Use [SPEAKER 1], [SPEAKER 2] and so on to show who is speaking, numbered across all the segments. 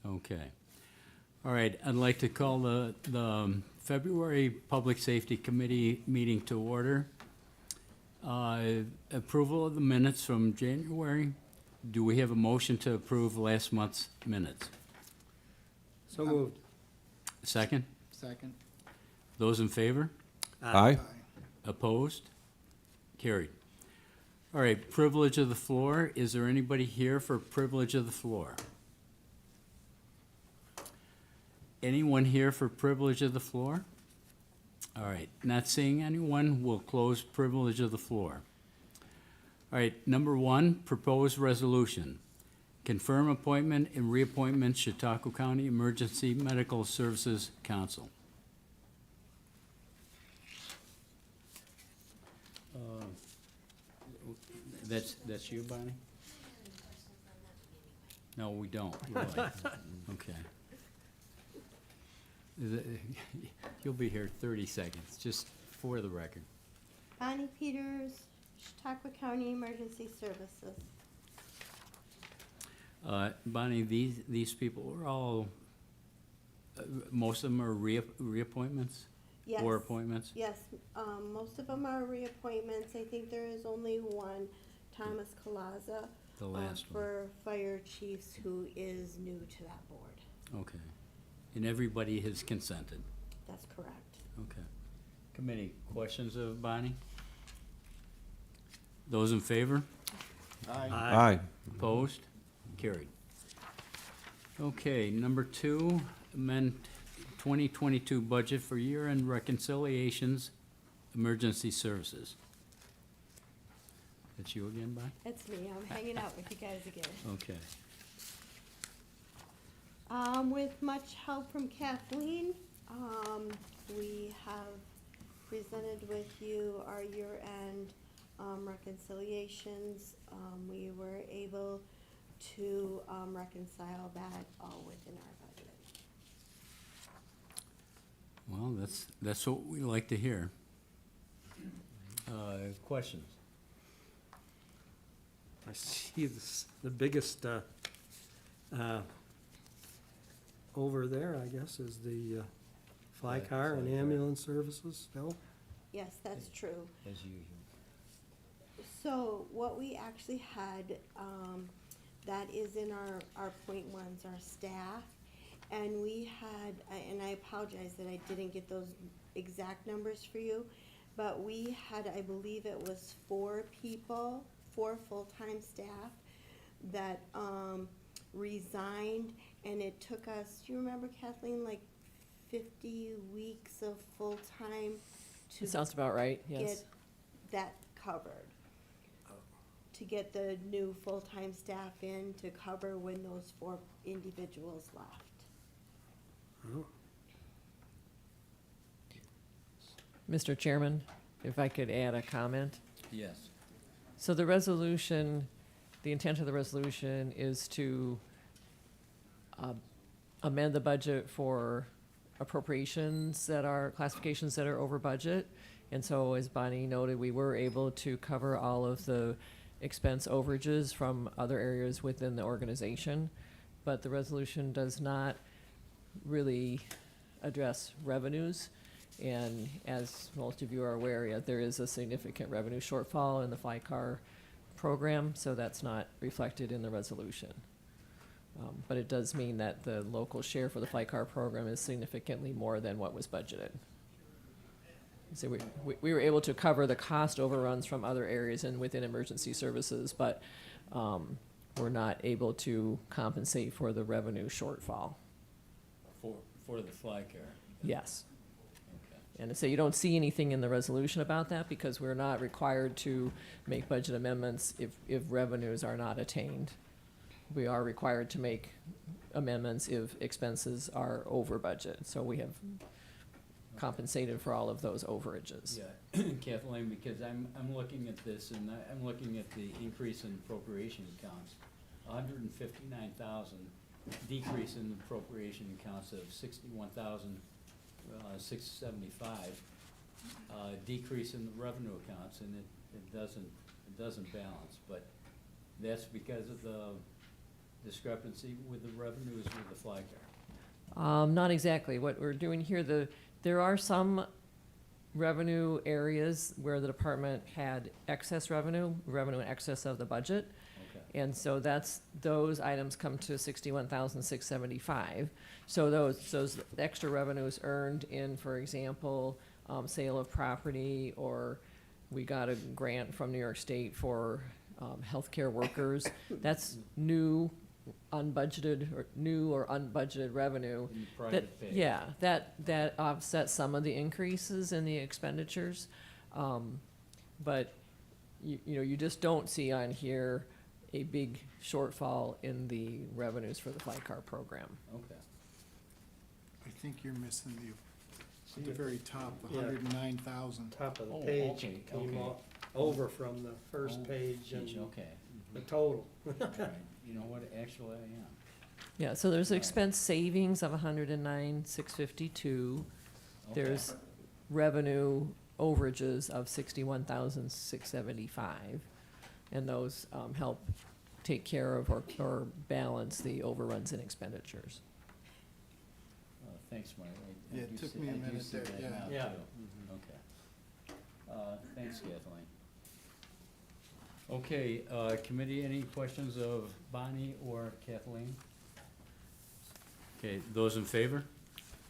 [SPEAKER 1] Okay. All right, I'd like to call the February Public Safety Committee meeting to order. Approval of the minutes from January. Do we have a motion to approve last month's minutes?
[SPEAKER 2] So moved.
[SPEAKER 1] Second?
[SPEAKER 3] Second.
[SPEAKER 1] Those in favor?
[SPEAKER 4] Aye.
[SPEAKER 1] Opposed? Carried. All right, privilege of the floor. Is there anybody here for privilege of the floor? Anyone here for privilege of the floor? All right, not seeing anyone, we'll close privilege of the floor. All right, number one, proposed resolution. Confirm appointment and reappointment Chautauqua County Emergency Medical Services Council. That's you, Bonnie? No, we don't, really. Okay. You'll be here 30 seconds, just for the record.
[SPEAKER 5] Bonnie Peters, Chautauqua County Emergency Services.
[SPEAKER 1] Bonnie, these people are all, most of them are reappointments?
[SPEAKER 5] Yes.
[SPEAKER 1] Or appointments?
[SPEAKER 5] Yes, most of them are reappointments. I think there is only one, Thomas Colaza.
[SPEAKER 1] The last one.
[SPEAKER 5] For fire chiefs who is new to that board.
[SPEAKER 1] Okay. And everybody has consented?
[SPEAKER 5] That's correct.
[SPEAKER 1] Okay. Committee, questions of Bonnie? Those in favor?
[SPEAKER 3] Aye.
[SPEAKER 4] Aye.
[SPEAKER 1] Opposed? Carried. Okay, number two, amend 2022 budget for year-end reconciliations, emergency services. That's you again, Bonnie?
[SPEAKER 5] That's me. I'm hanging out with you guys again.
[SPEAKER 1] Okay.
[SPEAKER 5] With much help from Kathleen, we have presented with you our year-end reconciliations. We were able to reconcile that all within our budget.
[SPEAKER 1] Well, that's what we like to hear. Questions?
[SPEAKER 2] I see the biggest over there, I guess, is the fly
[SPEAKER 1] Yeah,
[SPEAKER 2] car and
[SPEAKER 1] fly car.
[SPEAKER 2] ambulance services, no?
[SPEAKER 5] Yes, that's true.
[SPEAKER 1] As usual.
[SPEAKER 5] So what we actually had, that is in our point ones, our staff. And we had, and I apologize that I didn't get those exact numbers for you, but we had, I believe it was 4 people, 4 full-time staff that resigned, and it took us, do you remember, Kathleen, like 50 weeks of full-time to
[SPEAKER 6] It sounds about right,
[SPEAKER 5] get
[SPEAKER 6] yes.
[SPEAKER 5] that covered? To get the new full-time staff in to cover when those 4 individuals left.
[SPEAKER 2] Oh,
[SPEAKER 6] Mr. Chairman, if I could add a comment.
[SPEAKER 1] Yes.
[SPEAKER 6] So the resolution, the intent of the resolution is to amend the budget for appropriations that are, classifications that are over budget. And so as Bonnie noted, we were able to cover all of the expense overages from other areas within the organization. But the resolution does not really address revenues. And as most of you are aware, yeah, there is a significant revenue shortfall in the fly car program, so that's not reflected in the resolution. But it does mean that the local share for the fly car program is significantly more than what was budgeted. So we were able to cover the cost overruns from other areas and within emergency services, but we're not able to compensate for the revenue shortfall.
[SPEAKER 1] For the fly car?
[SPEAKER 6] Yes.
[SPEAKER 1] Okay.
[SPEAKER 6] And so you don't see anything in the resolution about that because we're not required to make budget amendments if revenues are not attained. We are required to make amendments if expenses are over budget. So we have compensated for all of those overages.
[SPEAKER 1] Yeah, Kathleen, because I'm looking at this and I'm looking at the increase in appropriation accounts. 159,000 decrease in appropriation accounts of 61,675. Decrease in the revenue accounts, and it doesn't balance, but that's because of discrepancy with the revenues with the fly car?
[SPEAKER 6] Not exactly. What we're doing here, there are some revenue areas where the department had excess revenue in excess of the budget.
[SPEAKER 1] Okay.
[SPEAKER 6] And so those items come to 61,675. So those extra revenues earned in, for example, sale of property, or we got a grant from New York State for healthcare workers. That's new or unbudgeted revenue.
[SPEAKER 1] In the
[SPEAKER 6] That,
[SPEAKER 1] private pay?
[SPEAKER 6] yeah, that offsets some of the increases in the expenditures. But you just don't see on here a big shortfall in the revenues for the fly car program.
[SPEAKER 1] Okay.
[SPEAKER 3] I think you're missing at the very top, the
[SPEAKER 2] Yeah.
[SPEAKER 3] 109,000.
[SPEAKER 2] Top of the
[SPEAKER 1] Oh,
[SPEAKER 2] page
[SPEAKER 1] okay,
[SPEAKER 2] came
[SPEAKER 1] okay.
[SPEAKER 2] over from the first
[SPEAKER 1] Oh,
[SPEAKER 2] page and
[SPEAKER 1] Okay.
[SPEAKER 2] the total.
[SPEAKER 1] Right. You know what, actually, I am.
[SPEAKER 6] Yeah, so there's
[SPEAKER 1] Right.
[SPEAKER 6] expense savings of 109,652.
[SPEAKER 1] Okay.
[SPEAKER 6] There's revenue overages of 61,675. And those help take care of or balance the overruns in expenditures.
[SPEAKER 1] Thanks, Mike. I
[SPEAKER 3] Yeah, it
[SPEAKER 1] do
[SPEAKER 3] took
[SPEAKER 1] see-
[SPEAKER 3] me a
[SPEAKER 1] I do
[SPEAKER 3] minute
[SPEAKER 1] see
[SPEAKER 3] there,
[SPEAKER 1] that
[SPEAKER 3] yeah.
[SPEAKER 1] now,
[SPEAKER 2] Yeah.
[SPEAKER 1] too. Okay. Thanks, Kathleen. Okay, committee, any questions of Bonnie or Kathleen? Okay, those in favor?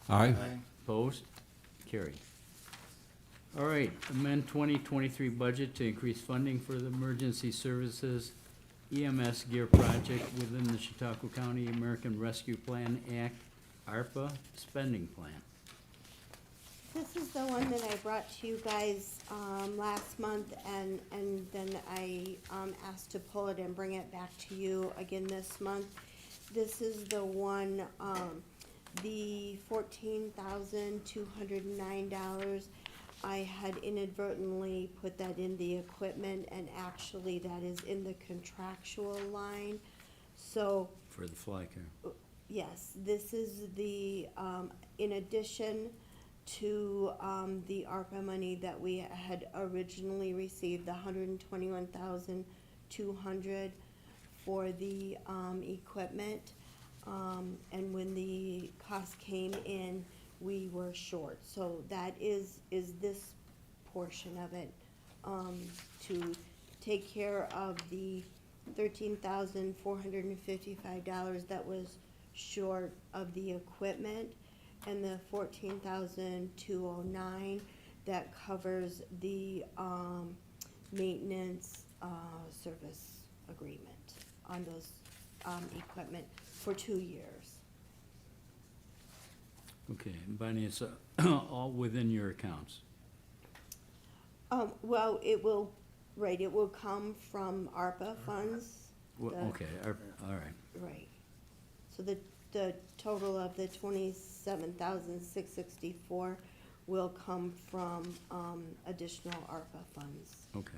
[SPEAKER 3] Aye.
[SPEAKER 1] Opposed? Carried. All right, amend 2023 budget to increase funding for the Emergency Services EMS Gear Project within the Chautauqua County American Rescue Plan Act, ARPA spending plan.
[SPEAKER 5] This is the one that I brought to you guys, last month, and then I, asked to pull it and bring it back to you again this month. This is the one, the $14,209. I had inadvertently put that in the equipment, and actually that is in the contractual line. So,
[SPEAKER 1] For the fly car.
[SPEAKER 5] yes, this is the, in addition to, the ARPA money that we had originally received, the $121,200 for the, equipment. And when the cost came in, we were short, so that is this portion of it, to take care of the $13,455 that was short of the equipment, and the $14,209 that covers the, maintenance, service agreement on those, equipment for 2 years.
[SPEAKER 1] Okay, Bonnie, it's all within your accounts.
[SPEAKER 5] Well, it will come from ARPA funds.
[SPEAKER 1] Well,
[SPEAKER 5] The-
[SPEAKER 1] okay, all right.
[SPEAKER 5] Right. So the total of the 27,664 will come from, additional ARPA funds.
[SPEAKER 1] Okay.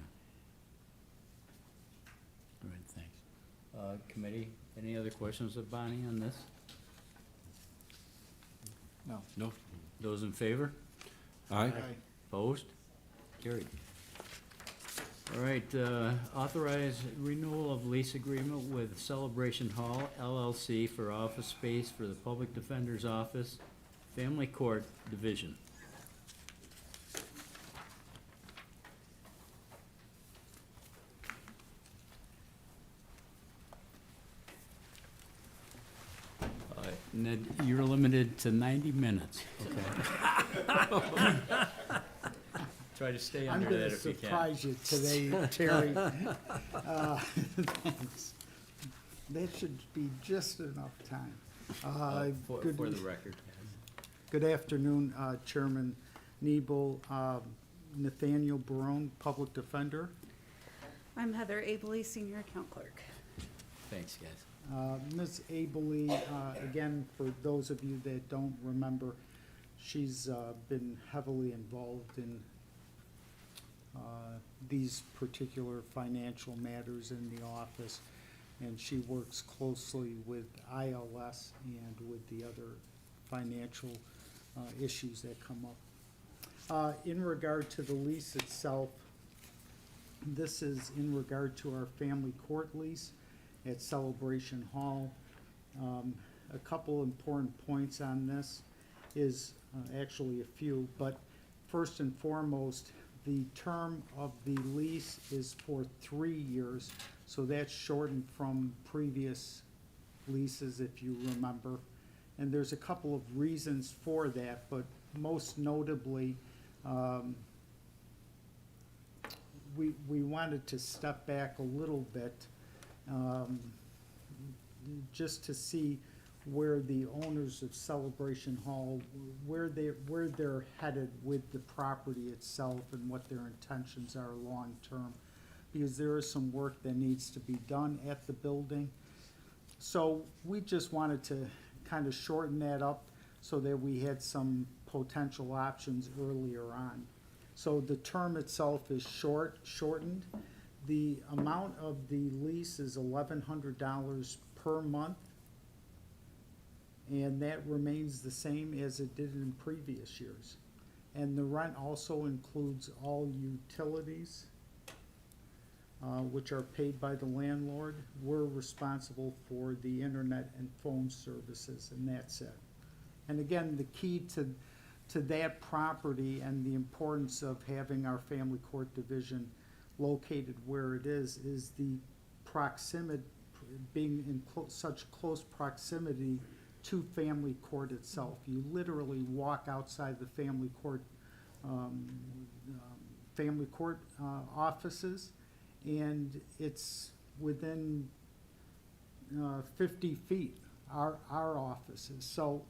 [SPEAKER 1] All right, thanks. Committee, any other questions of Bonnie on this?
[SPEAKER 3] No.
[SPEAKER 1] No. Those in favor?
[SPEAKER 3] Aye.
[SPEAKER 1] Opposed? Carried. All right, authorize renewal of lease agreement with Celebration Hall LLC for office space for the Public Defender's Office, Family Court Division. Ned, you're limited to 90 minutes, okay? Try to stay
[SPEAKER 4] I'm
[SPEAKER 1] under
[SPEAKER 4] gonna
[SPEAKER 1] that if you can.
[SPEAKER 4] surprise you today, Terry. Thanks. That should be just enough time.
[SPEAKER 1] For
[SPEAKER 4] Good
[SPEAKER 1] the record.
[SPEAKER 4] Good afternoon, Chairman Nebo, Nathaniel Barone, Public Defender.
[SPEAKER 7] I'm Heather Abley, Senior Account Clerk.
[SPEAKER 1] Thanks, guys.
[SPEAKER 4] Ms. Abley, again, for those of you that don't remember, she's been heavily involved in these particular financial matters in the office, and she works closely with ILS and with the other financial issues that come up. In regard to the lease itself, this is in regard to our family court lease, at Celebration Hall. A couple important points on this is, actually a few, but first and foremost, the term of the lease is for 3 years, so that's shortened from previous leases, if you remember. And there's a couple of reasons for that, but most notably, we wanted to step back a little bit, just to see where the owners of Celebration Hall, where they're headed with the property itself and what their intentions are long-term. Because there is some work that needs to be done at the building. So we just wanted to kind of shorten that up so that we had some potential options earlier on. So the term itself is shortened. The amount of the lease is $1,100 per month. And that remains the same as it did in previous years. And the rent also includes all utilities, which are paid by the landlord. We're responsible for the internet and phone services, and that's it. And again, the key to that property and the importance of having our family court division located where it is the proximity, being in such close proximity to family court itself. You literally walk outside the family court offices, and it's within 50 feet, our offices. So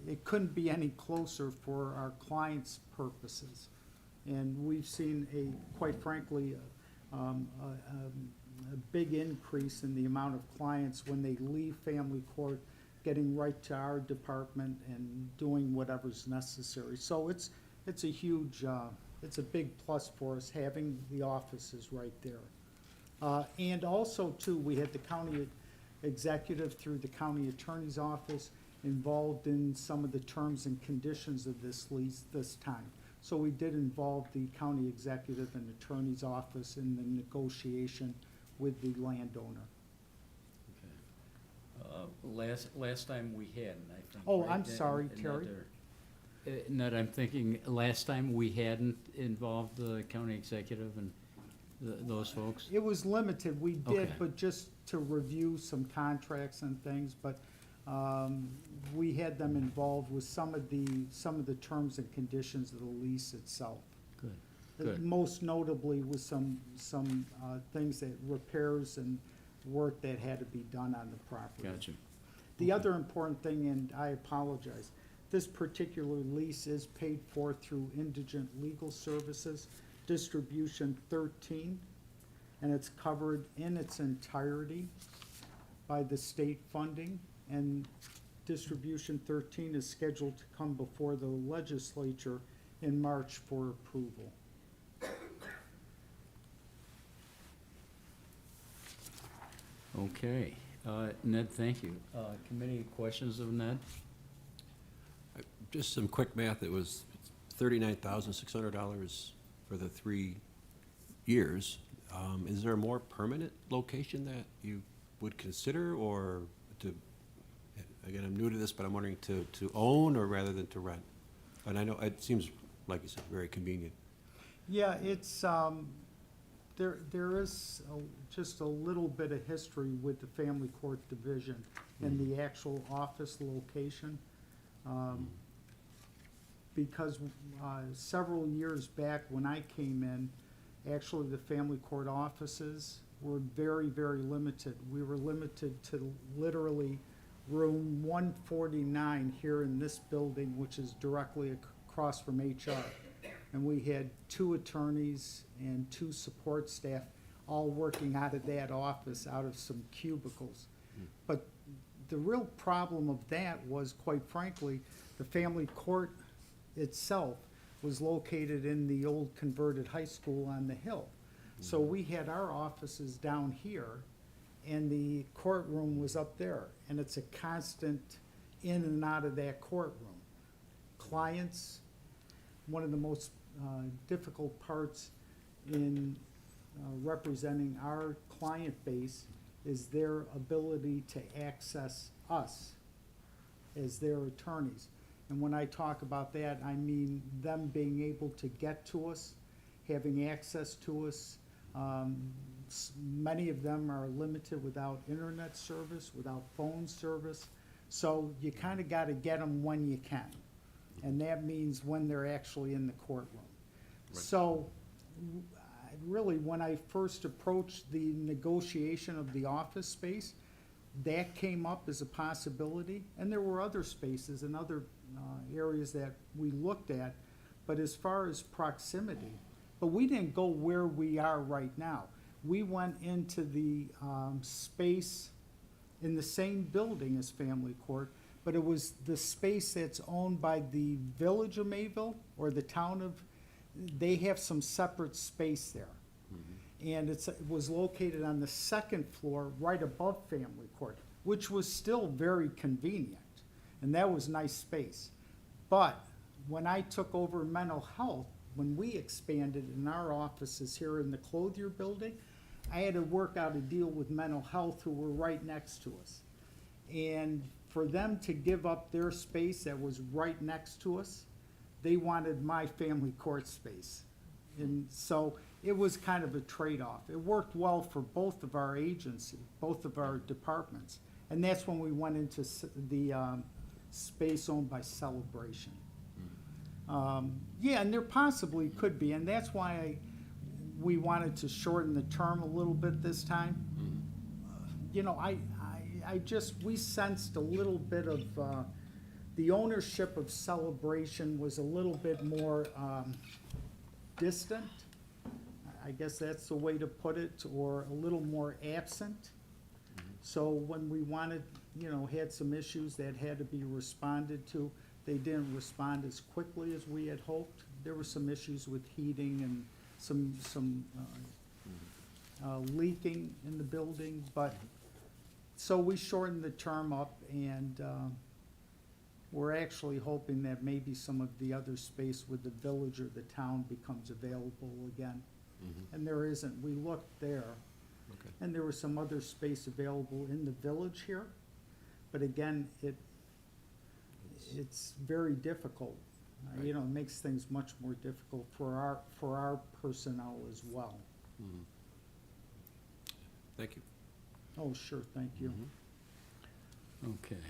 [SPEAKER 4] it couldn't be any closer for our clients' purposes. And we've seen quite frankly, a big increase in the amount of clients when they leave family court, getting right to our department and doing whatever's necessary. So it's a huge, it's a big plus for us having the offices right there. And also too, we had the county executive through the county attorney's office involved in some of the terms and conditions of this lease this time. So we did involve the county executive and attorney's office in the negotiation with the landowner.
[SPEAKER 1] Last time we hadn't, I think.
[SPEAKER 4] Oh,
[SPEAKER 1] right?
[SPEAKER 4] I'm sorry,
[SPEAKER 1] And
[SPEAKER 4] Terry.
[SPEAKER 1] Ned, I'm thinking, last time we hadn't involved the county executive and those folks?
[SPEAKER 4] It was limited, we did,
[SPEAKER 1] Okay.
[SPEAKER 4] but just to review some contracts and things, but we had them involved with some of the terms and conditions of the lease itself.
[SPEAKER 1] Good, good.
[SPEAKER 4] Most notably with some things that repairs and work that had to be done on the property.
[SPEAKER 1] Gotcha.
[SPEAKER 4] The other important thing, and I apologize, this particular lease is paid for through Indigent Legal Services, Distribution 13, and it's covered in its entirety by the state funding, and Distribution 13 is scheduled to come before the legislature in March for approval.
[SPEAKER 1] Okay, Ned, thank you. Committee questions of Ned?
[SPEAKER 8] Just some quick math, it was $39,600 for the 3 years. Is there a more permanent location that you would consider, or to, again, I'm new to this, but I'm wondering to own or rather than to rent? And I know it seems, like you said, very convenient.
[SPEAKER 4] Yeah, it's, there is just a little bit of history with the family court division and the actual office location. Because several years back when I came in, actually the family court offices were very, very limited. We were limited to literally room 149 here in this building, which is directly across from HR. And we had 2 attorneys and 2 support staff all working out of that office, out of some cubicles. But the real problem of that was, quite frankly, the family court itself was located in the old converted high school on the hill. So we had our offices down here, and the courtroom was up there. And it's a constant in and out of that courtroom. Clients, one of the most difficult parts in representing our client base is their ability to access us as their attorneys. And when I talk about that, I mean them being able to get to us, having access to us. Many of them are limited without internet service, without phone service. So you kind of got to get them when you can. And that means when they're actually in the courtroom. So really, when I first approached the negotiation of the office space, that came up as a possibility. And there were other spaces and other areas that we looked at. But as far as proximity, but we didn't go where we are right now. We went into the space in the same building as Family Court, but it was the space that's owned by the Village of Mayville or the town of, they have some separate space there. And it was located on the second floor, right above Family Court, which was still very convenient. And that was nice space. But when I took over mental health, when we expanded in our offices here in the Clothier building, I had to work out a deal with mental health who were right next to us. And for them to give up their space that was right next to us, they wanted my Family Court space. And so it was kind of a trade-off. It worked well for both of our agency, both of our departments. And that's when we went into the space owned by Celebration. Yeah, and there possibly could be, and that's why we wanted to shorten the term a little bit this time. You know, we sensed a little bit of, the ownership of Celebration was a little bit more distant. I guess that's the way to put it, or a little more absent. So when we wanted, had some issues that had to be responded to, they didn't respond as quickly as we had hoped. There were some issues with heating and some leaking in the building, but, so we shortened the term up, and we're actually hoping that maybe some of the other space with the village or the town becomes available again. And there isn't. We looked there,
[SPEAKER 8] Okay.
[SPEAKER 4] and there was some other space available in the village here, but again, it's very difficult.
[SPEAKER 8] Right.
[SPEAKER 4] It makes things much more difficult for our personnel as well.
[SPEAKER 8] Thank you.
[SPEAKER 4] Oh, sure, thank you.
[SPEAKER 1] Okay.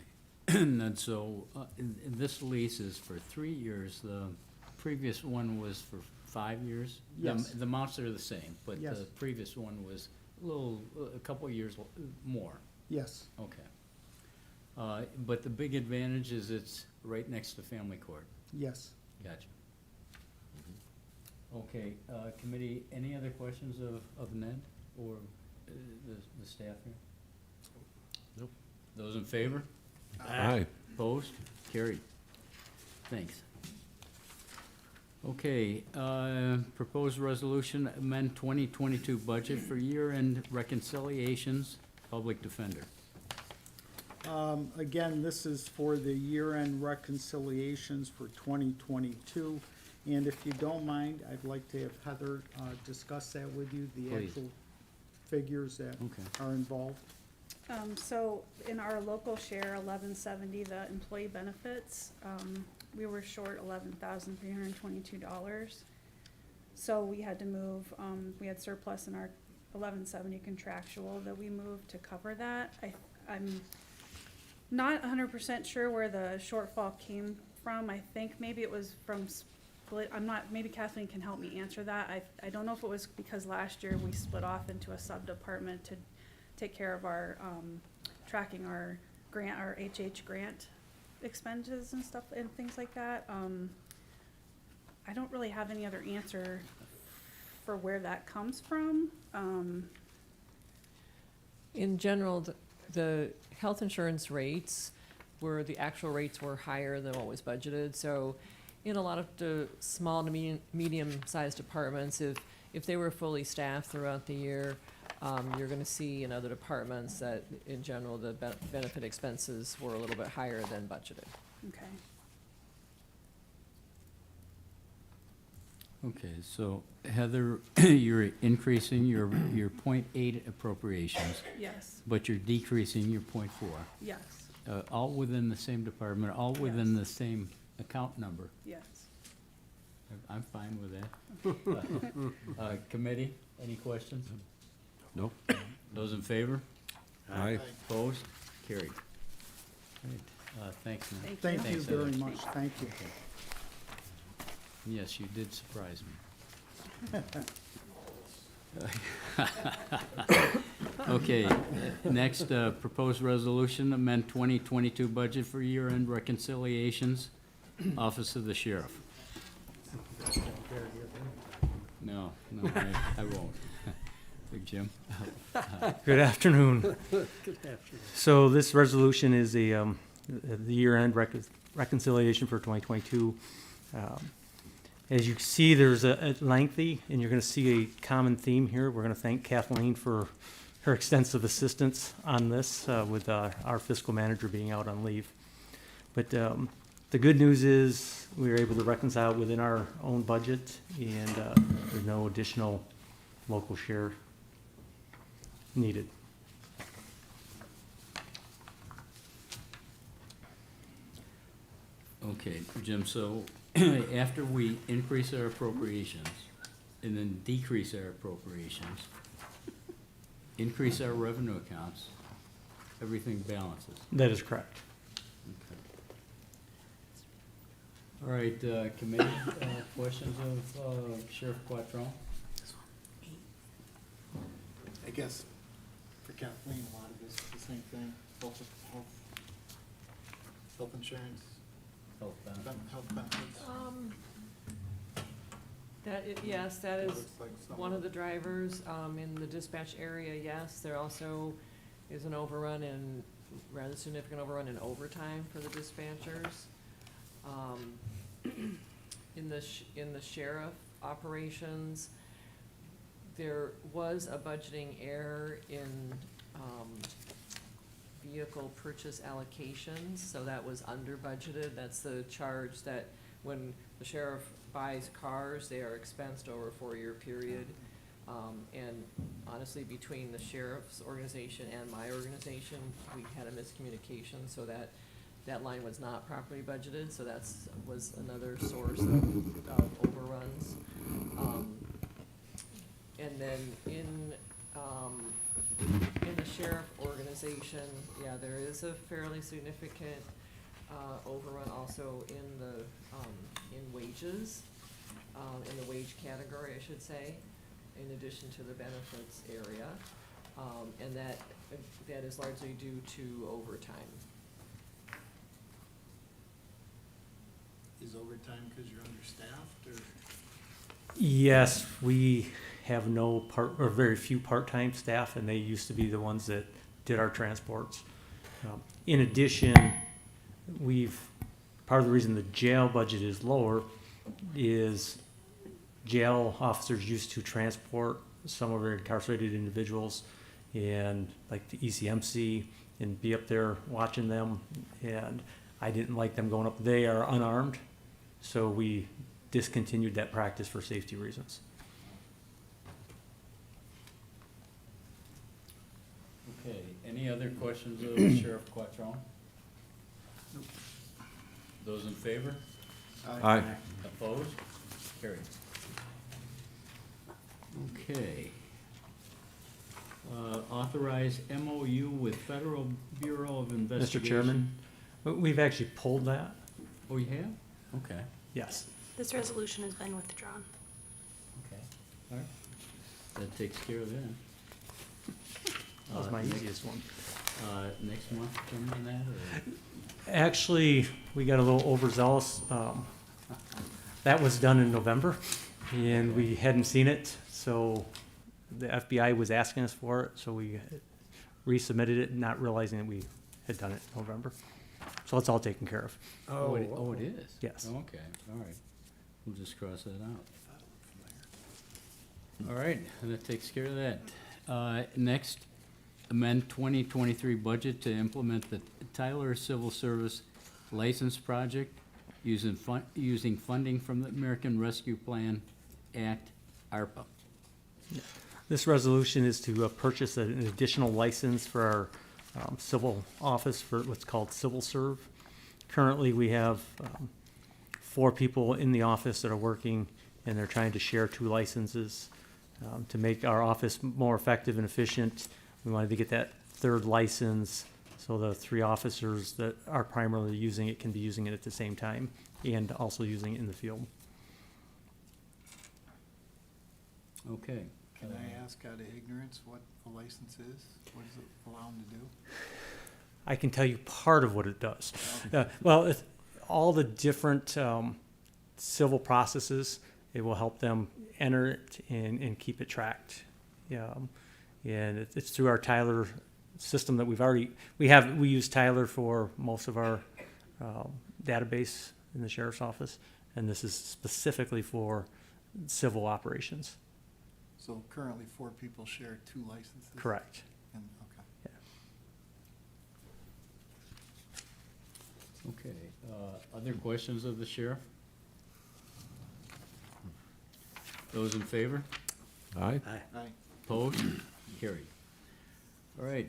[SPEAKER 1] And then so, and this lease is for 3 years. The previous one was for 5 years?
[SPEAKER 4] Yes.
[SPEAKER 1] The amounts are the same, but
[SPEAKER 4] Yes.
[SPEAKER 1] the previous one was a couple years more.
[SPEAKER 4] Yes,
[SPEAKER 1] Okay. But the big advantage is it's right next to Family Court.
[SPEAKER 4] yes.
[SPEAKER 1] Gotcha. Okay, committee, any other questions of Ned or the staff here?
[SPEAKER 8] Nope.
[SPEAKER 1] Those in favor?
[SPEAKER 8] Aye.
[SPEAKER 1] Opposed? Carried. Thanks. Okay, proposed resolution amend 2022 budget for year-end reconciliations, public defender.
[SPEAKER 4] Again, this is for the year-end reconciliations for 2022. And if you don't mind, I'd like to have Heather discuss that with you, the
[SPEAKER 1] Please.
[SPEAKER 4] actual figures that
[SPEAKER 1] Okay.
[SPEAKER 4] are involved.
[SPEAKER 7] So in our local share, 1170, the employee benefits, we were short $11,322. So we had to move, we had surplus in our 1170 contractual that we moved to cover that. I'm not 100% sure where the shortfall came from. I think maybe it was from split, maybe Kathleen can help me answer that. I don't know if it was because last year we split off into a sub-department to take care of our, tracking our grant, our HH grant expenses and stuff and things like that. I don't really have any other answer for where that comes from.
[SPEAKER 6] In general, the health insurance rates the actual rates were higher than what was budgeted. So in a lot of the small to medium-sized departments, if they were fully staffed throughout the year, you're gonna see in other departments that in general, the benefit expenses were a little bit higher than budgeted.
[SPEAKER 7] Okay.
[SPEAKER 1] Okay, so Heather, you're increasing your .8 appropriations,
[SPEAKER 7] Yes,
[SPEAKER 1] but you're decreasing your .4.
[SPEAKER 7] yes,
[SPEAKER 1] All within the same department, all within the same account number.
[SPEAKER 7] yes.
[SPEAKER 1] I'm fine with that. Committee, any questions?
[SPEAKER 8] No?
[SPEAKER 1] Those in favor?
[SPEAKER 8] Aye.
[SPEAKER 1] Opposed? Carried. Great. Thanks, man.
[SPEAKER 7] Thank
[SPEAKER 4] Thank you
[SPEAKER 1] Thanks,
[SPEAKER 4] very
[SPEAKER 1] Heather.
[SPEAKER 4] much, thank you.
[SPEAKER 1] Yes, you did surprise me. Okay, next, proposed resolution, amend 2022 budget for year-end reconciliations, Office of the Sheriff. No, I won't. Big Jim?
[SPEAKER 9] Good afternoon. So this resolution is the year-end reconciliation for 2022. As you can see, there's a lengthy, and you're going to see a common theme here. We're going to thank Kathleen for her extensive assistance on this with our fiscal manager being out on leave. But the good news is we were able to reconcile within our own budget, and there's no additional local share needed.
[SPEAKER 1] Okay, Jim, so after we increase our appropriations and then decrease our appropriations, increase our revenue accounts, everything balances.
[SPEAKER 9] That is correct.
[SPEAKER 1] All right, committee, questions of Sheriff Quattrone?
[SPEAKER 3] I guess for Kathleen, a lot of this is the same thing, health insurance,
[SPEAKER 1] Health benefits.
[SPEAKER 3] health benefits.
[SPEAKER 6] Yes, that is
[SPEAKER 3] Looks like some
[SPEAKER 6] one of the drivers, in the dispatch area, yes. There also is an overrun in, rather significant overrun in overtime for the dispatchers. In the sheriff operations, there was a budgeting error in, vehicle purchase allocations, so that was under budgeted. That's the charge that when the sheriff buys cars, they are expensed over a 4-year period. And honestly, between the sheriff's organization and my organization, we had a miscommunication, so that line was not properly budgeted, so was another source of overruns. And then in the sheriff organization, yeah, there is a fairly significant, overrun also in the, in wages, in the wage category, I should say, in addition to the benefits area. And that is largely due to overtime.
[SPEAKER 3] Is overtime because you're understaffed, or?
[SPEAKER 9] Yes, we have no very few part-time staff, and they used to be the ones that did our transports. In addition, part of the reason the jail budget is lower is jail officers used to transport some of our incarcerated individuals and like the ECMC and be up there watching them, and I didn't like them going up. They are unarmed, so we discontinued that practice for safety reasons.
[SPEAKER 1] Okay, any other questions of Sheriff Quattrone? Those in favor?
[SPEAKER 8] Aye.
[SPEAKER 1] Opposed? Carried. Okay. Authorize MOU with Federal Bureau of Investigation.
[SPEAKER 9] Mr. Chairman, we've actually pulled that.
[SPEAKER 1] Oh, you have? Okay,
[SPEAKER 9] Yes.
[SPEAKER 10] This resolution has been withdrawn.
[SPEAKER 1] okay, all right. That takes care of that.
[SPEAKER 9] That was my
[SPEAKER 1] Next-
[SPEAKER 9] easiest one.
[SPEAKER 1] Next month, come on that, or?
[SPEAKER 9] Actually, we got a little overzealous. That was done in November, and we hadn't seen it, so the FBI was asking us for it, so we resubmitted it, not realizing that we had done it in November. So it's all taken care of.
[SPEAKER 1] Oh, it is?
[SPEAKER 9] Yes.
[SPEAKER 1] Okay, all right. We'll just cross that out. All right, and that takes care of that. Next, amend 2023 budget to implement the Tyler Civil Service License Project using funding from the American Rescue Plan Act, ARPA.
[SPEAKER 9] This resolution is to purchase an additional license for our civil office for what's called Civil Serve. Currently, we have 4 people in the office that are working, and they're trying to share 2 licenses. To make our office more effective and efficient, we wanted to get that 3rd license so the 3 officers that are primarily using it can be using it at the same time and also using it in the field.
[SPEAKER 1] Okay.
[SPEAKER 3] Can I ask out of ignorance what a license is? What does it allow them to do?
[SPEAKER 9] I can tell you part of what it does. Well, all the different civil processes, it will help them enter it and keep it tracked. And it's through our Tyler system that we use Tyler for most of our database in the sheriff's office, and this is specifically for civil operations.
[SPEAKER 3] So currently 4 people share 2 licenses?
[SPEAKER 9] Correct.
[SPEAKER 3] And, okay.
[SPEAKER 1] Okay, other questions of the sheriff? Those in favor?
[SPEAKER 8] Aye.
[SPEAKER 3] Aye.
[SPEAKER 1] Opposed? Carried. All right,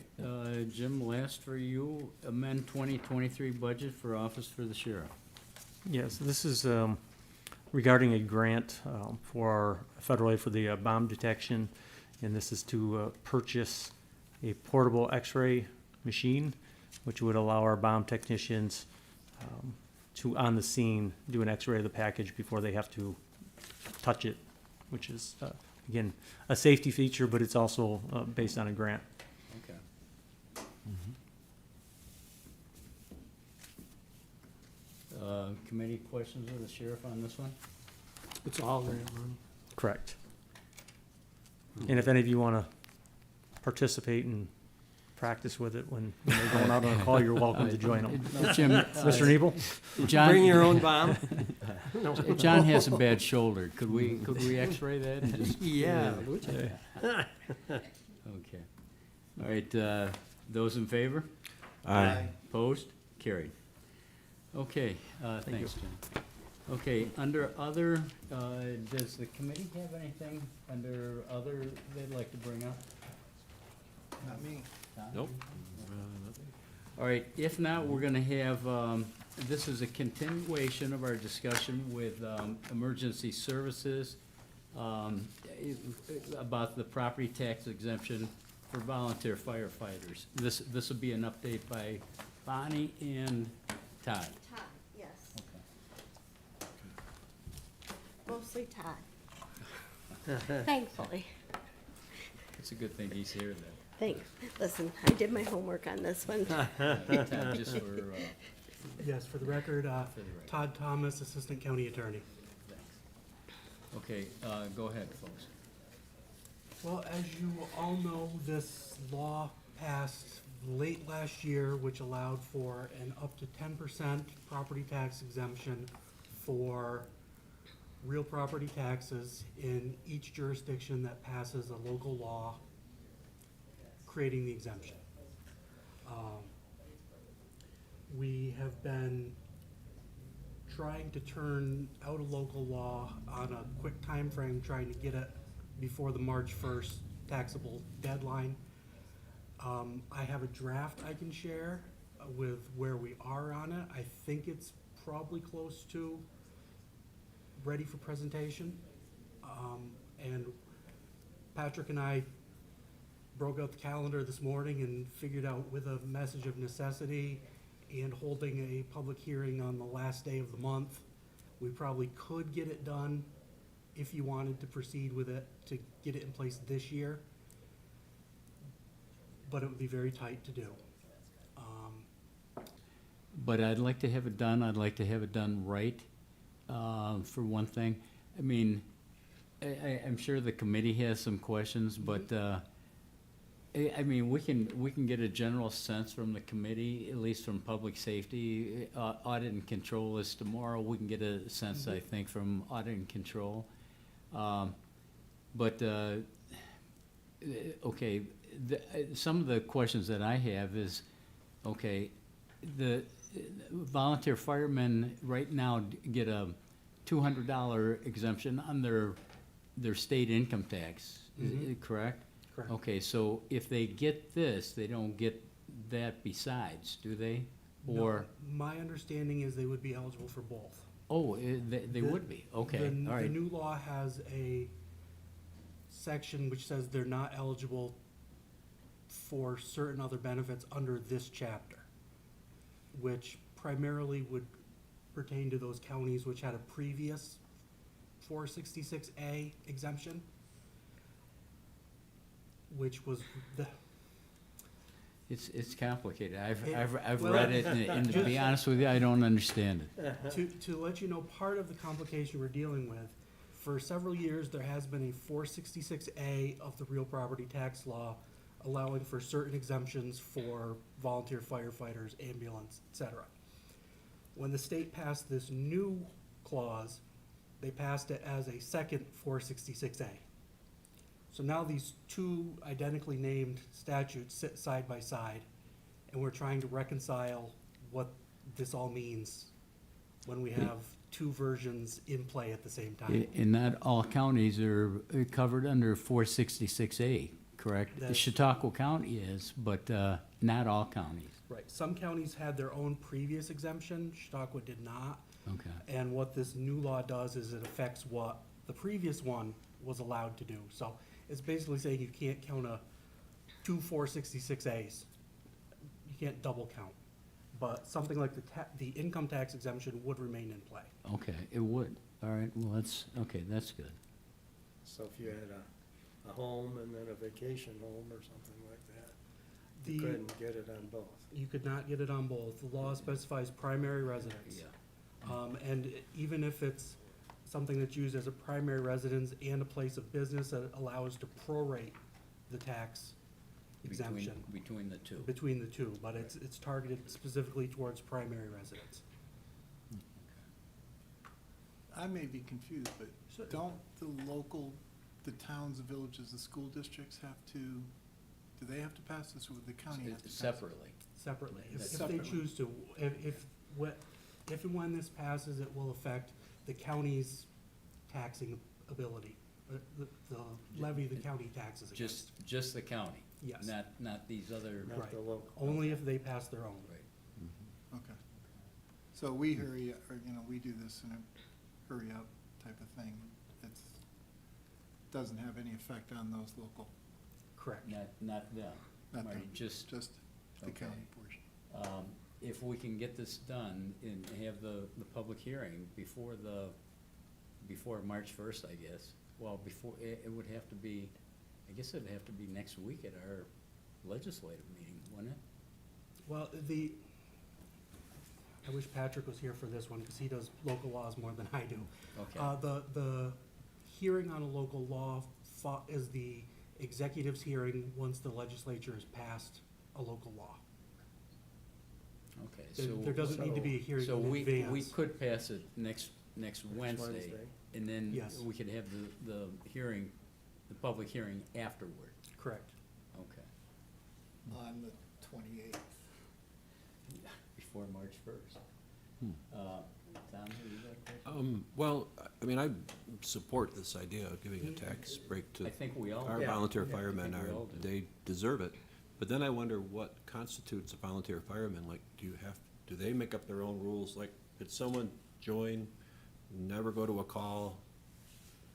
[SPEAKER 1] Jim, last for you, amend 2023 budget for office for the sheriff.
[SPEAKER 9] Yes, this is regarding a grant for our federal aid for the bomb detection, and this is to purchase a portable X-ray machine, which would allow our bomb technicians to, on the scene, do an X-ray of the package before they have to touch it, which is, again, a safety feature, but it's also based on a grant.
[SPEAKER 1] Okay. Committee questions of the sheriff on this one?
[SPEAKER 2] It's all grant money.
[SPEAKER 9] Correct. And if any of you want to participate and practice with it when they're going out on a call, you're welcome to join them.
[SPEAKER 1] Jim,
[SPEAKER 9] Mr. Nebel?
[SPEAKER 1] John.
[SPEAKER 2] Bring your own bomb?
[SPEAKER 1] John has a bad shoulder. Could we X-ray that? and just-
[SPEAKER 2] Yeah.
[SPEAKER 1] Okay. All right, those in favor?
[SPEAKER 8] Aye.
[SPEAKER 1] Opposed? Carried. Okay, thanks, Jim. Okay, under other, does the committee have anything under other they'd like to bring up?
[SPEAKER 3] Not me.
[SPEAKER 8] Nope.
[SPEAKER 1] All right, if not, we're gonna have, this is a continuation of our discussion with emergency services about the property tax exemption for volunteer firefighters. This will be an update by Bonnie and Todd.
[SPEAKER 5] Todd, yes,
[SPEAKER 1] Okay.
[SPEAKER 5] mostly Todd. Thankfully.
[SPEAKER 1] It's a good thing he's here then.
[SPEAKER 5] Thanks. Listen, I did my homework on this one.
[SPEAKER 1] Todd, just for,
[SPEAKER 11] Yes, for the record,
[SPEAKER 1] for the record.
[SPEAKER 11] Todd Thomas, Assistant County Attorney.
[SPEAKER 1] Thanks. Okay, go ahead, folks.
[SPEAKER 11] Well, as you all know, this law passed late last year, which allowed for an up to 10% property tax exemption for real property taxes in each jurisdiction that passes a local law creating the exemption. We have been trying to turn out a local law on a quick time frame, trying to get it before the March 1st taxable deadline. I have a draft I can share with where we are on it. I think it's probably close to ready for presentation. And Patrick and I broke out the calendar this morning and figured out, with a message of necessity and holding a public hearing on the last day of the month, we probably could get it done if you wanted to proceed with it, to get it in place this year. But it would be very tight to do.
[SPEAKER 1] But I'd like to have it done, I'd like to have it done right, for one thing. I mean, I'm sure the committee has some questions, but, I mean, we can get a general sense from the committee, at least from public safety. Audit and control is tomorrow, we can get a sense, I think, from audit and control. But, okay, some of the questions that I have is, okay, the volunteer firemen right now get a $200 exemption on their their state income tax,
[SPEAKER 11] Mhm.
[SPEAKER 1] correct?
[SPEAKER 11] Correct.
[SPEAKER 1] Okay, so if they get this, they don't get that besides, do they?
[SPEAKER 11] No,
[SPEAKER 1] Or,
[SPEAKER 11] my understanding is they would be eligible for both.
[SPEAKER 1] oh, they
[SPEAKER 11] The-
[SPEAKER 1] would be, okay,
[SPEAKER 11] The
[SPEAKER 1] all right.
[SPEAKER 11] new law has a section which says they're not eligible for certain other benefits under this chapter, which primarily would pertain to those counties which had a previous 466A exemption, which was the,
[SPEAKER 1] It's complicated. I've
[SPEAKER 11] well,
[SPEAKER 1] read it, and to be honest with you, I don't understand it.
[SPEAKER 11] to let you know, part of the complication we're dealing with, for several years, there has been a 466A of the real property tax law allowing for certain exemptions for volunteer firefighters, ambulance, et cetera. When the state passed this new clause, they passed it as a second 466A. So now these two identically named statutes sit side by side, and we're trying to reconcile what this all means when we have two versions in play at the same time.
[SPEAKER 1] And not all counties are covered under 466A, correct?
[SPEAKER 11] That's-
[SPEAKER 1] Chautauqua County is, but not all counties.
[SPEAKER 11] Right, some counties had their own previous exemption, Chautauqua did not.
[SPEAKER 1] Okay.
[SPEAKER 11] And what this new law does is it affects what the previous one was allowed to do. So it's basically saying you can't count two 466As. You can't double count. But something like the income tax exemption would remain in play.
[SPEAKER 1] Okay, it would. All right, well, that's good.
[SPEAKER 2] So if you had a home and then a vacation home or something like that, you
[SPEAKER 11] The-
[SPEAKER 2] couldn't get it on both.
[SPEAKER 11] You could not get it on both. The law specifies primary residence. And even if it's something that's used as a primary residence and a place of business, that allows to prorate the tax exemption
[SPEAKER 1] Between the two.
[SPEAKER 11] between the two, but it's targeted specifically towards primary residence.
[SPEAKER 3] I may be confused, but don't the towns, the villages, the school districts have to, do they have to pass this, or would the county have to pass it?
[SPEAKER 1] Separately.
[SPEAKER 11] Separately, if they
[SPEAKER 3] Separately.
[SPEAKER 11] choose to. If and when this passes, it will affect the county's taxing ability, the levy the county taxes against.
[SPEAKER 1] Just the county?
[SPEAKER 11] Yes.
[SPEAKER 1] Not these other,
[SPEAKER 2] Not
[SPEAKER 11] Right.
[SPEAKER 2] the local.
[SPEAKER 11] Only if they pass their own.
[SPEAKER 1] right.
[SPEAKER 3] Okay. So we hurry, or, we do this in a hurry up type of thing. It's, doesn't have any effect on those local,
[SPEAKER 11] Correct.
[SPEAKER 1] Not them.
[SPEAKER 3] not
[SPEAKER 1] Marty,
[SPEAKER 3] them,
[SPEAKER 1] just,
[SPEAKER 3] just the
[SPEAKER 1] okay.
[SPEAKER 3] county portion.
[SPEAKER 1] If we can get this done and have the public hearing before March first, I guess. Well, before, it would have to be, I guess it'd have to be next week at our legislative meeting, wouldn't it?
[SPEAKER 11] Well, I wish Patrick was here for this one, because he does local laws more than I do.
[SPEAKER 1] Okay.
[SPEAKER 11] The hearing on a local law is the executive's hearing once the legislature has passed a local law.
[SPEAKER 1] Okay,
[SPEAKER 11] There doesn't need to be a hearing
[SPEAKER 1] so
[SPEAKER 11] in
[SPEAKER 1] we
[SPEAKER 11] advance.
[SPEAKER 1] could pass it next Wednesday, and then
[SPEAKER 11] Yes.
[SPEAKER 1] we could have the hearing, the public hearing afterward.
[SPEAKER 11] Correct.
[SPEAKER 1] Okay.
[SPEAKER 3] On the 28th.
[SPEAKER 1] Before March first. Tom, what do you got?
[SPEAKER 8] Well, I mean, I support this idea of giving a tax break to
[SPEAKER 1] I think we all.
[SPEAKER 8] our
[SPEAKER 1] do.
[SPEAKER 8] volunteer
[SPEAKER 1] Yeah, I
[SPEAKER 8] firemen.
[SPEAKER 1] think we all do.
[SPEAKER 8] They deserve it. But then I wonder what constitutes a volunteer fireman. Like, do they make up their own rules? Like, could someone join, never go to a call,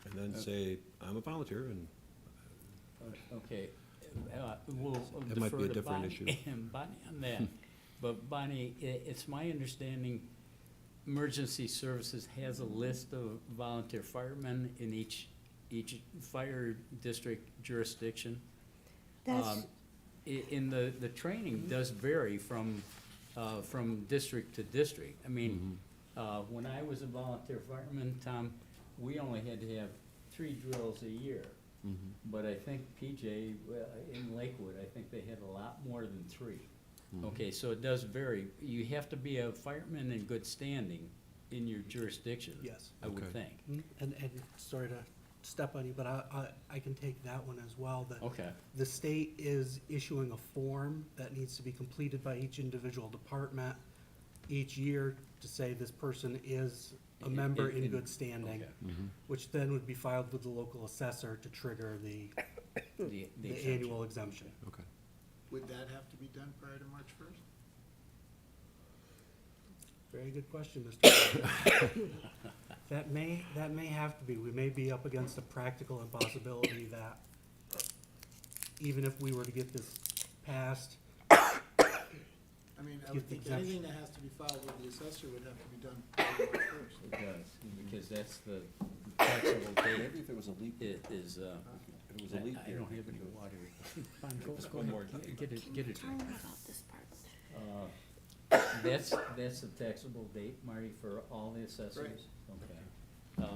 [SPEAKER 8] and then say, I'm a volunteer, and
[SPEAKER 1] Okay, we'll
[SPEAKER 8] It might be
[SPEAKER 1] defer
[SPEAKER 8] a
[SPEAKER 1] to
[SPEAKER 8] different
[SPEAKER 1] Bonnie,
[SPEAKER 8] issue.
[SPEAKER 1] Bonnie on that. But Bonnie, it's my understanding, Emergency Services has a list of volunteer firemen in each fire district jurisdiction.
[SPEAKER 5] That's,
[SPEAKER 1] In the training does vary from district to district. I mean, when I was a volunteer fireman, Tom, we only had to have 3 drills a year. But I think PJ, in Lakewood, I think they had a lot more than 3. Okay, so it does vary. You have to be a fireman in good standing in your jurisdiction.
[SPEAKER 11] Yes.
[SPEAKER 1] I would
[SPEAKER 8] Okay.
[SPEAKER 1] think.
[SPEAKER 11] And sorry to step on you, but I can take that one as well, that
[SPEAKER 1] Okay,
[SPEAKER 11] the state is issuing a form that needs to be completed by each individual department each year to say this person is a member in
[SPEAKER 1] In-
[SPEAKER 11] good standing,
[SPEAKER 1] okay.
[SPEAKER 11] which then would be filed with the local assessor to trigger the
[SPEAKER 1] The exemption.
[SPEAKER 11] annual exemption.
[SPEAKER 8] Okay.
[SPEAKER 3] Would that have to be done prior to March first?
[SPEAKER 11] Very good question, Mr. That may have to be. We may be up against a practical impossibility that even if we were to get this passed,
[SPEAKER 3] I mean, I
[SPEAKER 11] Get
[SPEAKER 3] would
[SPEAKER 11] the
[SPEAKER 3] think
[SPEAKER 11] exemption.
[SPEAKER 3] anything that has to be filed with the assessor would have to be done prior to March first.
[SPEAKER 1] It does, because that's the taxable date.
[SPEAKER 8] Maybe if it was a leap,
[SPEAKER 1] It is,
[SPEAKER 8] if it was a leap
[SPEAKER 1] I
[SPEAKER 8] year.
[SPEAKER 1] don't have any water. Fine, go ahead, get it, get it.
[SPEAKER 5] Tell me about this part.
[SPEAKER 1] That's the taxable date, Marty, for all the assessors? Okay.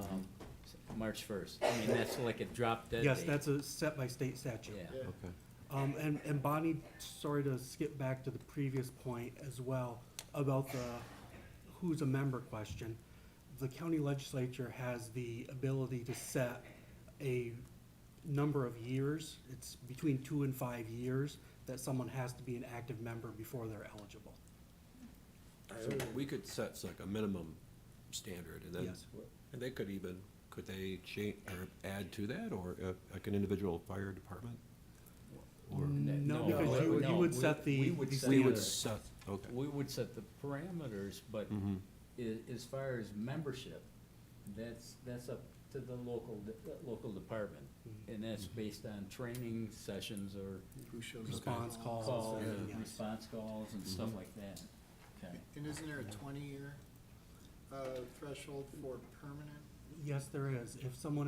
[SPEAKER 1] March first. I mean, that's like a drop dead date.
[SPEAKER 11] yes, that's a set by state statute.
[SPEAKER 1] Yeah.
[SPEAKER 3] Yeah.
[SPEAKER 8] Okay.
[SPEAKER 11] And Bonnie, sorry to skip back to the previous point as well, about the who's a member question. The county legislature has the ability to set a number of years, it's between 2 and 5 years, that someone has to be an active member before they're eligible.
[SPEAKER 8] So we could set like a minimum standard, and then,
[SPEAKER 11] Yes.
[SPEAKER 8] and they could even, could they change, or add to that, or like an individual fire department? Or
[SPEAKER 11] No,
[SPEAKER 1] No,
[SPEAKER 11] because you
[SPEAKER 1] no,
[SPEAKER 11] would
[SPEAKER 1] we-
[SPEAKER 11] set
[SPEAKER 1] we
[SPEAKER 11] the
[SPEAKER 1] would
[SPEAKER 11] the
[SPEAKER 1] set
[SPEAKER 8] we would
[SPEAKER 11] standard.
[SPEAKER 8] set, okay.
[SPEAKER 1] We would set the parameters, but
[SPEAKER 8] Mhm.
[SPEAKER 1] as far as membership, that's up to the local department. And that's based on training sessions or
[SPEAKER 3] Who shows up?
[SPEAKER 11] Response calls.
[SPEAKER 1] calls,
[SPEAKER 11] and- yes.
[SPEAKER 1] response calls and stuff like that. Okay.
[SPEAKER 3] And isn't there a 20-year threshold for permanent?
[SPEAKER 11] Yes, there is. If someone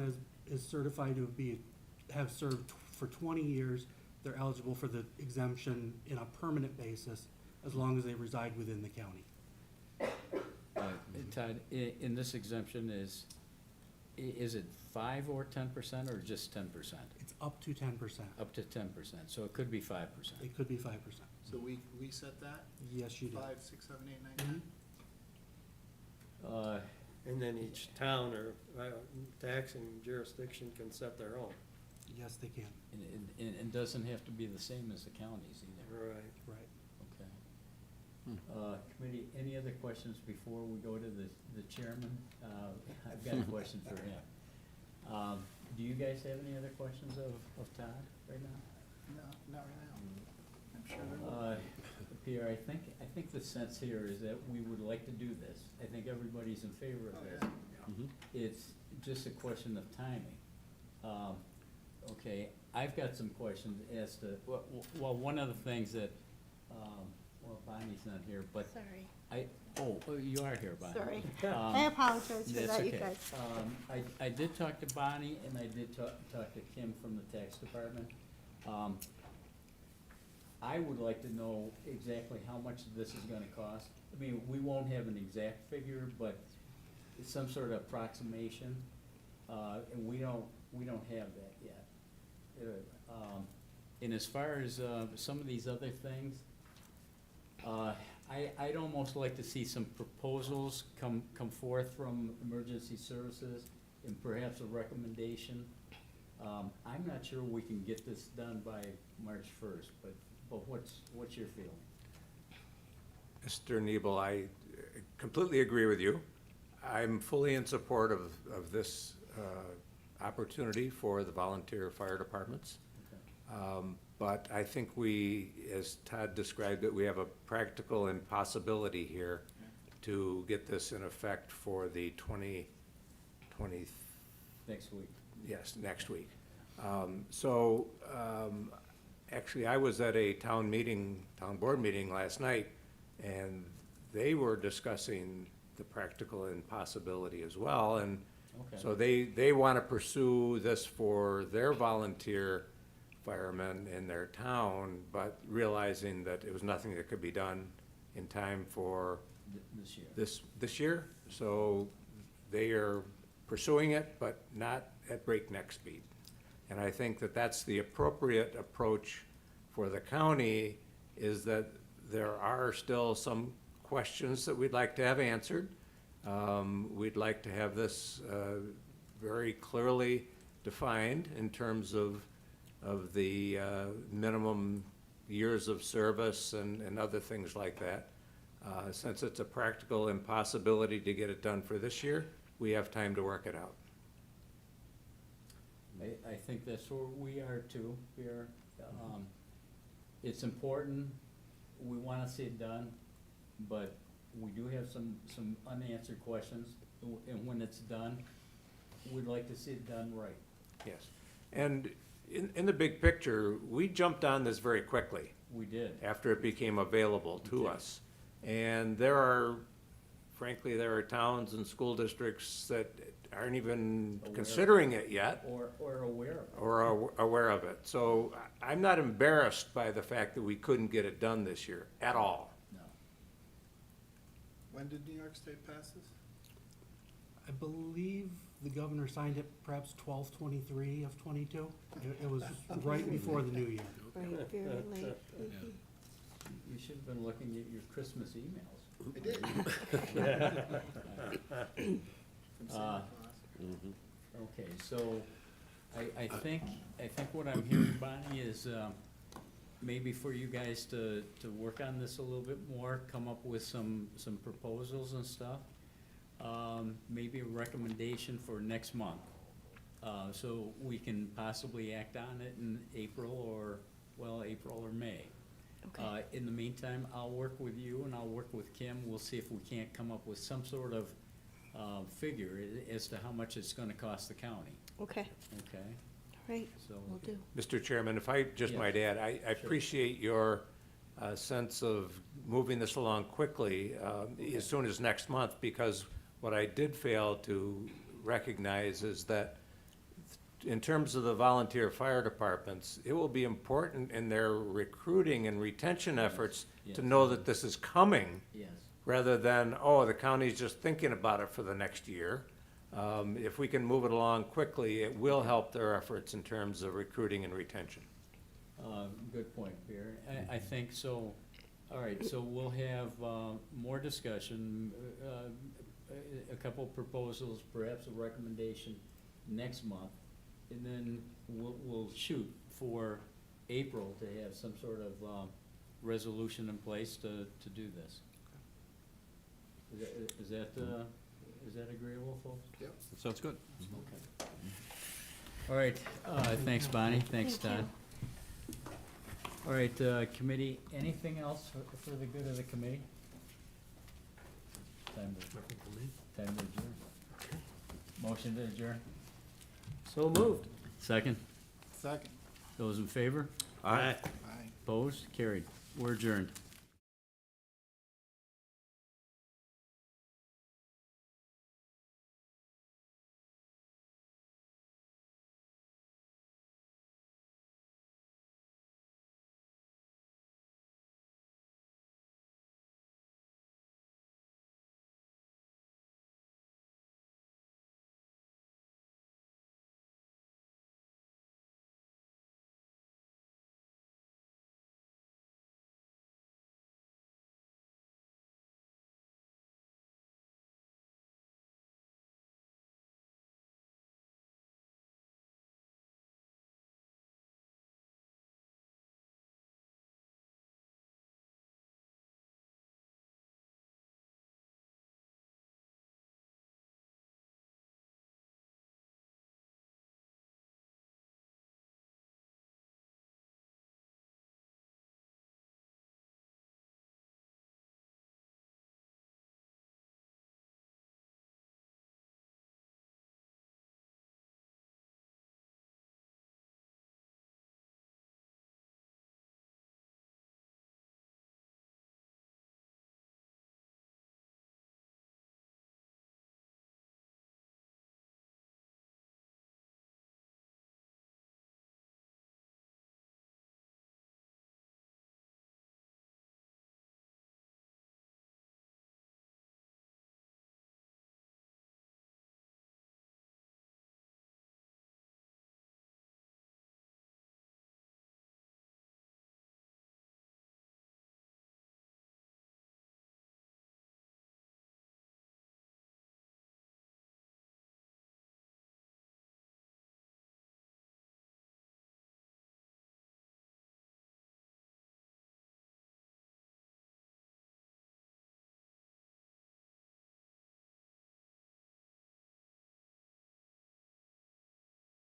[SPEAKER 11] is certified to have served for 20 years, they're eligible for the exemption in a permanent basis, as long as they reside within the county.
[SPEAKER 1] Todd, in this exemption is it 5 or 10% or just 10%?
[SPEAKER 11] It's up to 10%.
[SPEAKER 1] Up to 10%, so it could be 5%.
[SPEAKER 11] It could be 5%.
[SPEAKER 3] So we set that?
[SPEAKER 11] Yes, you do.
[SPEAKER 3] 5, 6, 7, 8, 9, 10?
[SPEAKER 1] Uh,
[SPEAKER 2] And then each town or taxing jurisdiction can set their own.
[SPEAKER 11] Yes, they can.
[SPEAKER 1] And doesn't have to be the same as the counties either.
[SPEAKER 2] Right.
[SPEAKER 11] Right.
[SPEAKER 1] Okay. Committee, any other questions before we go to the chairman? I've got a question for him. Do you guys have any other questions of Todd right now?
[SPEAKER 3] No, not right now. I'm sure there will.
[SPEAKER 1] Pierre, I think the sense here is that we would like to do this. I think everybody's in favor of
[SPEAKER 3] Oh,
[SPEAKER 1] this.
[SPEAKER 3] yeah.
[SPEAKER 8] Mhm.
[SPEAKER 1] It's just a question of timing. Okay, I've got some questions as to, well, one of the things that, well, Bonnie's not here, but
[SPEAKER 5] Sorry,
[SPEAKER 1] you are here, Bonnie.
[SPEAKER 5] sorry.
[SPEAKER 1] Um,
[SPEAKER 5] I apologize for
[SPEAKER 1] That's
[SPEAKER 5] that, you
[SPEAKER 1] okay.
[SPEAKER 5] guys.
[SPEAKER 1] I did talk to Bonnie, and I did talk to Kim from the tax department. I would like to know exactly how much this is gonna cost. I mean, we won't have an exact figure, but it's some sort of approximation, and we don't have that yet. And as far as, some of these other things, I'd almost like to see some proposals come forth from emergency services and perhaps a recommendation. I'm not sure we can get this done by March first, but what's your feeling?
[SPEAKER 12] Mr. Nebel, I completely agree with you. I'm fully in support of this opportunity for the volunteer fire departments.
[SPEAKER 1] Okay.
[SPEAKER 12] But I think we, as Todd described it, we have a practical impossibility here to get this in effect for the 2020,
[SPEAKER 1] Next week.
[SPEAKER 12] yes, next week. Actually, I was at a town board meeting last night, and they were discussing the practical impossibility as well, and
[SPEAKER 1] Okay.
[SPEAKER 12] so they want to pursue this for their volunteer firemen in their town, but realizing that it was nothing that could be done in time for
[SPEAKER 1] This year.
[SPEAKER 12] this year. So they are pursuing it, but not at breakneck speed. And I think that that's the appropriate approach for the county, is that there are still some questions that we'd like to have answered. We'd like to have this very clearly defined in terms of the minimum years of service and other things like that. Since it's a practical impossibility to get it done for this year, we have time to work it out.
[SPEAKER 1] I think that's where we are too. It's important, we wanna see it done, but we do have some unanswered questions. And when it's done, we'd like to see it done right.
[SPEAKER 12] Yes. And in the big picture, we jumped on this very quickly
[SPEAKER 1] We did.
[SPEAKER 12] after it became available to
[SPEAKER 1] did.
[SPEAKER 12] us. And there are, frankly, there are towns and school districts that aren't even
[SPEAKER 1] Aware.
[SPEAKER 12] considering it yet
[SPEAKER 1] Or aware of it.
[SPEAKER 12] or are aware of it. So I'm not embarrassed by the fact that we couldn't get it done this year at all.
[SPEAKER 1] No.
[SPEAKER 3] When did New York State pass this?
[SPEAKER 11] I believe the governor signed it perhaps 12/23 of '22. It was right before the new year.
[SPEAKER 5] Right, very late. Mhm.
[SPEAKER 1] You should have been looking at your Christmas emails.
[SPEAKER 3] I did. From Santa Claus.
[SPEAKER 1] Okay, so I think what I'm hearing, Bonnie, is maybe for you guys to work on this a little bit more, come up with some proposals and stuff. Maybe a recommendation for next month, so we can possibly act on it in April or May.
[SPEAKER 5] Okay.
[SPEAKER 1] In the meantime, I'll work with you and I'll work with Kim. We'll see if we can't come up with some sort of figure as to how much it's gonna cost the county,
[SPEAKER 5] Okay,
[SPEAKER 1] okay?
[SPEAKER 5] all right,
[SPEAKER 1] So,
[SPEAKER 5] will do.
[SPEAKER 12] Mr. Chairman, if I just
[SPEAKER 1] Yeah.
[SPEAKER 12] might add, I appreciate your sense of moving this along quickly as soon as next month, because what I did fail to recognize is that in terms of the volunteer fire departments, it will be important in their recruiting and retention efforts
[SPEAKER 1] yes.
[SPEAKER 12] to know that this is coming,
[SPEAKER 1] yes,
[SPEAKER 12] rather than, oh, the county's just thinking about it for the next year. If we can move it along quickly, it will help their efforts in terms of recruiting and retention.
[SPEAKER 1] good point, Pierre. I think so. All right, so we'll have more discussion, a couple proposals, perhaps a recommendation next month. And then we'll shoot for April to have some sort of resolution in place to do this. Is that agreeable, folks?
[SPEAKER 3] Yep.
[SPEAKER 8] That sounds good.
[SPEAKER 1] Okay. All right, thanks, Bonnie, thanks,
[SPEAKER 5] Thank
[SPEAKER 1] Todd. All right, committee, anything else for the good of the committee? Time to adjourn. Motion to adjourn.
[SPEAKER 2] So moved.
[SPEAKER 1] Second,
[SPEAKER 3] Second.
[SPEAKER 1] those in favor?
[SPEAKER 8] Aye.
[SPEAKER 3] Aye.
[SPEAKER 1] Opposed? Carried. We're adjourned.